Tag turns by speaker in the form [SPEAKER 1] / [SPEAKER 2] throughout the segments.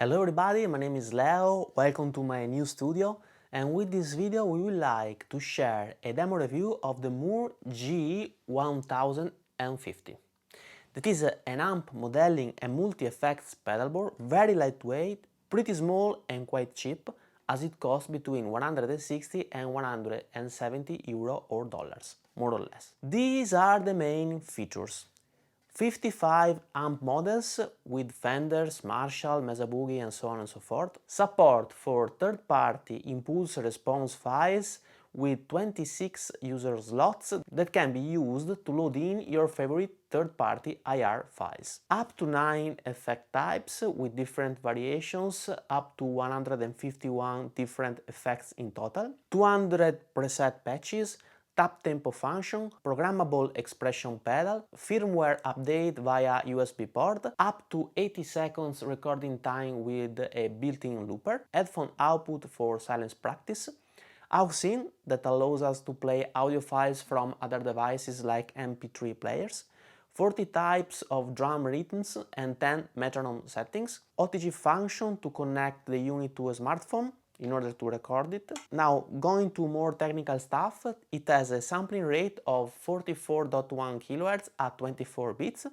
[SPEAKER 1] Hello everybody, my name is Leo, welcome to my new studio, and with this video we would like to share a demo review of the Mooer GE 1050. That is an amp modeling and multi-effects pedalboard, very lightweight, pretty small and quite cheap, as it costs between 160 and 170 euro or dollars, more or less. These are the main features. 55 amp models with Fenders, Marshall, Mesa Boogie and so on and so forth. Support for third-party impulse response files with 26 user slots that can be used to load in your favorite third-party IR files. Up to 9 effect types with different variations, up to 151 different effects in total, 200 preset patches, tap tempo function, programmable expression pedal, firmware update via USB port, up to 80 seconds recording time with a built-in looper, headphone output for silence practice, aux in that allows us to play audio files from other devices like MP3 players, 40 types of drum rhythms and 10 metronome settings, OTG function to connect the unit to a smartphone in order to record it. Now, going to more technical stuff, it has a sampling rate of 44.1 kHz at 24 bits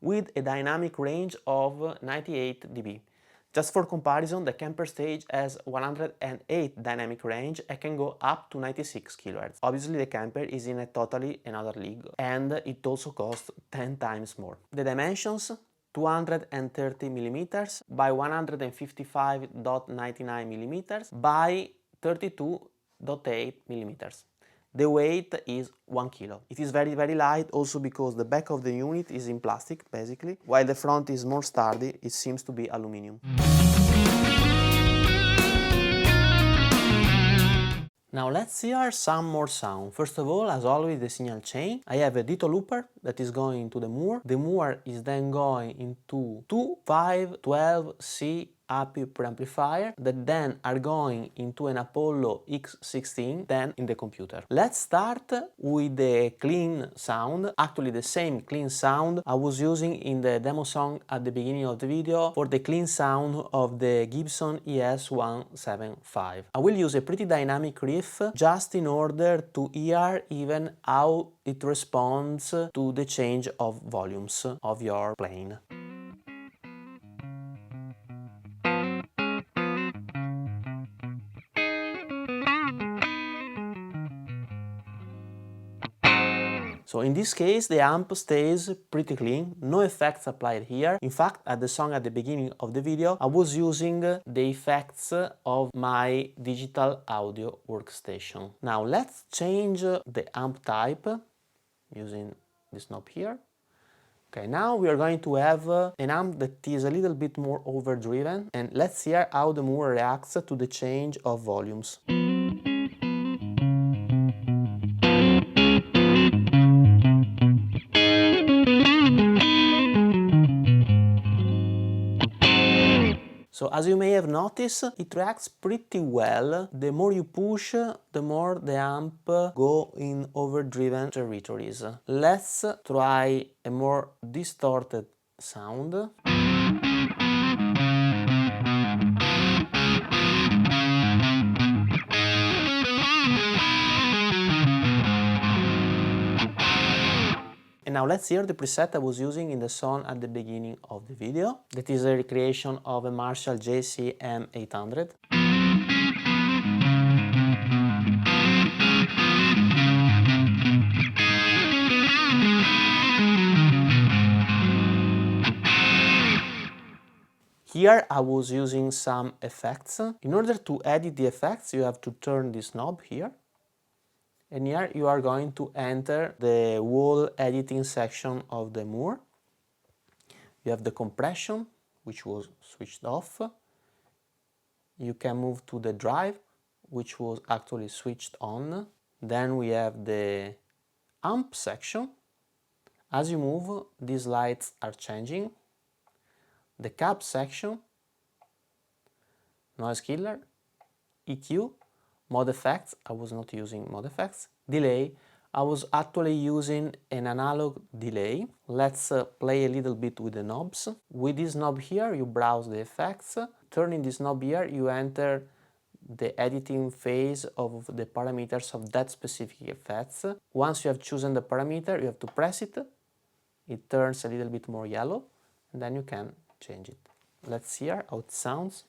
[SPEAKER 1] with a dynamic range of 98 dB. Just for comparison, the Camper Stage has 108 dynamic range and can go up to 96 kHz. Obviously, the Camper is in a totally another league and it also costs 10 times more. The dimensions: 230 mm by 155.99 mm by 32.8 mm. The weight is 1 kg. It is very light also because the back of the unit is in plastic basically, while the front is more sturdy, it seems to be aluminum. Now let's hear some more sound. First of all, as always, the signal chain. I have a ditto looper that is going into the Mooer. The Mooer is then going into two 512C up preamplifier that then are going into an Apollo X16, then in the computer. Let's start with the clean sound, actually the same clean sound I was using in the demo song at the beginning of the video for the clean sound of the Gibson ES175. I will use a pretty dynamic riff just in order to hear even how it responds to the change of volumes of your plane. So in this case the amp stays pretty clean, no effects applied here. In fact, at the song at the beginning of the video I was using the effects of my digital audio workstation. Now let's change the amp type using this knob here. Okay, now we are going to have an amp that is a little bit more overdriven, and let's hear how the Mooer reacts to the change of volumes. So as you may have noticed, it reacts pretty well. The more you push, the more the amp go in overdriven territories. Let's try a more distorted sound. And now let's hear the preset I was using in the song at the beginning of the video. That is a recreation of a Marshall JCM 800. Here I was using some effects. In order to edit the effects, you have to turn this knob here. And here you are going to enter the wall editing section of the Mooer. You have the compression, which was switched off. You can move to the drive, which was actually switched on. Then we have the amp section. As you move, these lights are changing. The cab section, noise killer, EQ, mod effects, I was not using mod effects, delay, I was actually using an analog delay. Let's play a little bit with the knobs. With this knob here, you browse the effects. Turning this knob here, you enter the editing phase of the parameters of that specific effects. Once you have chosen the parameter, you have to press it. It turns a little bit more yellow, and then you can change it. Let's hear how it sounds.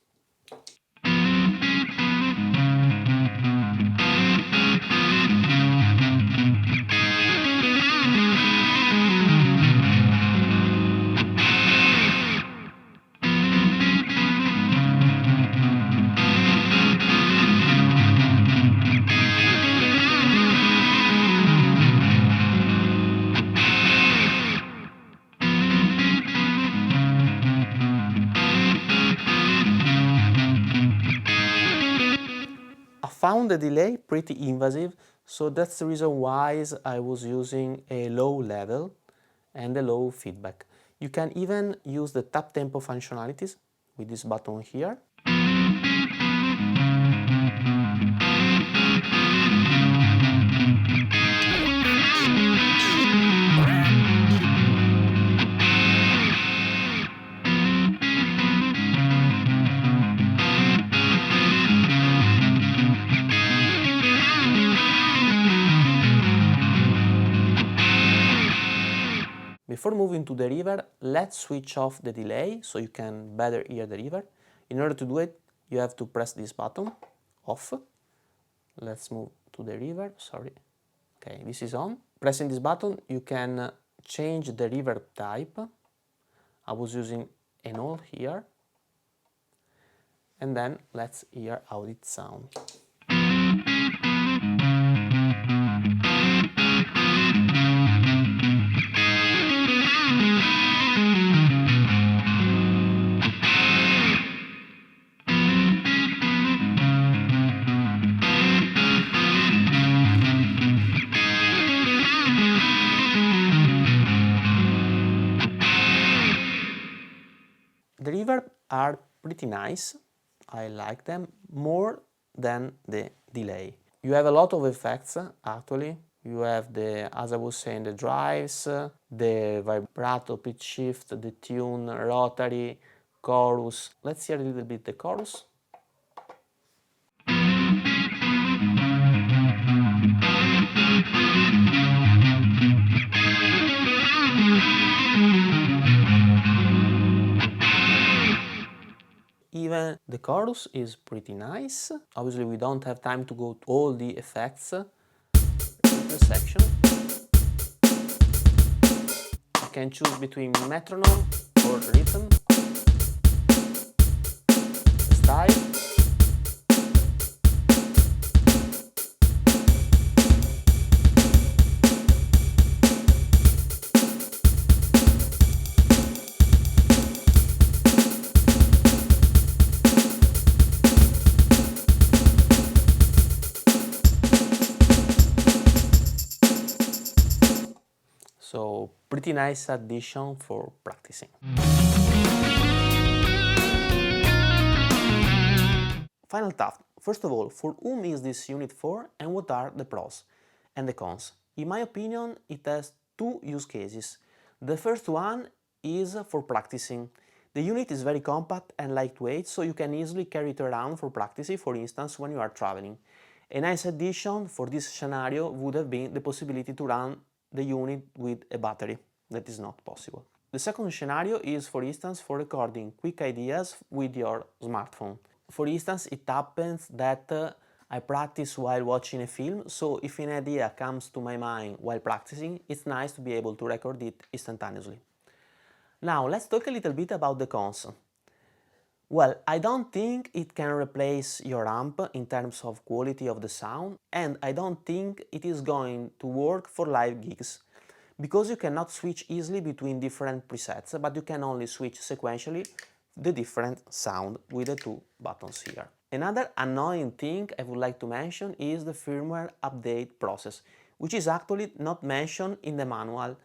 [SPEAKER 1] I found the delay pretty invasive, so that's the reason why I was using a low level and a low feedback. You can even use the tap tempo functionalities with this button here. Before moving to the reverb, let's switch off the delay so you can better hear the reverb. In order to do it, you have to press this button, off. Let's move to the reverb, sorry. Okay, this is on. Pressing this button, you can change the reverb type. I was using an all here. And then let's hear how it sounds. The reverb are pretty nice. I like them more than the delay. You have a lot of effects actually. You have the, as I was saying, the drives, the vibrato, pitch shift, the tune, rotary, chorus. Let's hear a little bit the chorus. Even the chorus is pretty nice. Obviously we don't have time to go to all the effects. The section. You can choose between metronome or rhythm, style. So pretty nice addition for practicing. Final thought. First of all, for whom is this unit for and what are the pros and the cons? In my opinion, it has two use cases. The first one is for practicing. The unit is very compact and lightweight, so you can easily carry it around for practicing, for instance, when you are traveling. A nice addition for this scenario would have been the possibility to run the unit with a battery. That is not possible. The second scenario is, for instance, for recording quick ideas with your smartphone. For instance, it happens that I practice while watching a film, so if an idea comes to my mind while practicing, it's nice to be able to record it instantaneously. Now, let's talk a little bit about the cons. Well, I don't think it can replace your amp in terms of quality of the sound, and I don't think it is going to work for live gigs, because you cannot switch easily between different presets, but you can only switch sequentially the different sound with the two buttons here. Another annoying thing I would like to mention is the firmware update process, which is actually not mentioned in the manual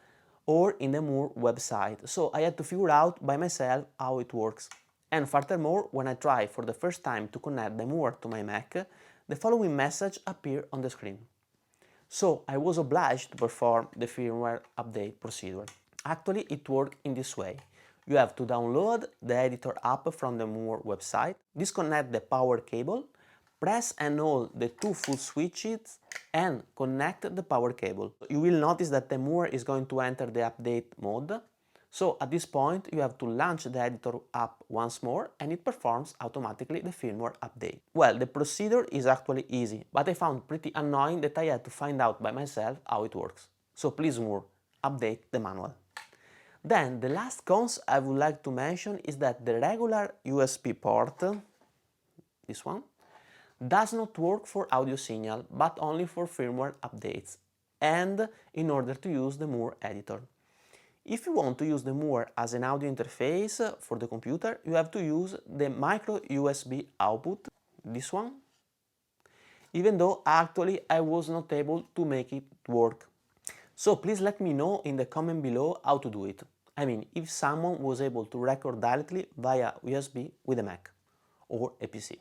[SPEAKER 1] or in the Mooer website, so I had to figure out by myself how it works. And furthermore, when I try for the first time to connect the Mooer to my Mac, the following message appears on the screen. So I was obliged to perform the firmware update procedure. Actually, it worked in this way. You have to download the editor app from the Mooer website, disconnect the power cable, press and hold the two full switches and connect the power cable. You will notice that the Mooer is going to enter the update mode. So at this point you have to launch the editor app once more and it performs automatically the firmware update. Well, the procedure is actually easy, but I found pretty annoying that I had to find out by myself how it works. So please Mooer, update the manual. Then the last cons I would like to mention is that the regular USB port, this one, does not work for audio signal but only for firmware updates and in order to use the Mooer editor. If you want to use the Mooer as an audio interface for the computer, you have to use the micro USB output, this one, even though actually I was not able to make it work. So please let me know in the comment below how to do it. I mean, if someone was able to record directly via USB with a Mac or a PC.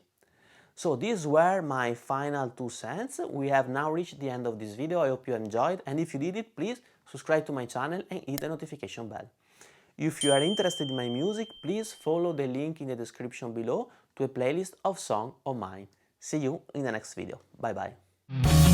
[SPEAKER 1] So these were my final 2 cents. We have now reached the end of this video. I hope you enjoyed, and if you did it, please subscribe to my channel and hit the notification bell. If you are interested in my music, please follow the link in the description below to a playlist of songs of mine. See you in the next video. Bye bye.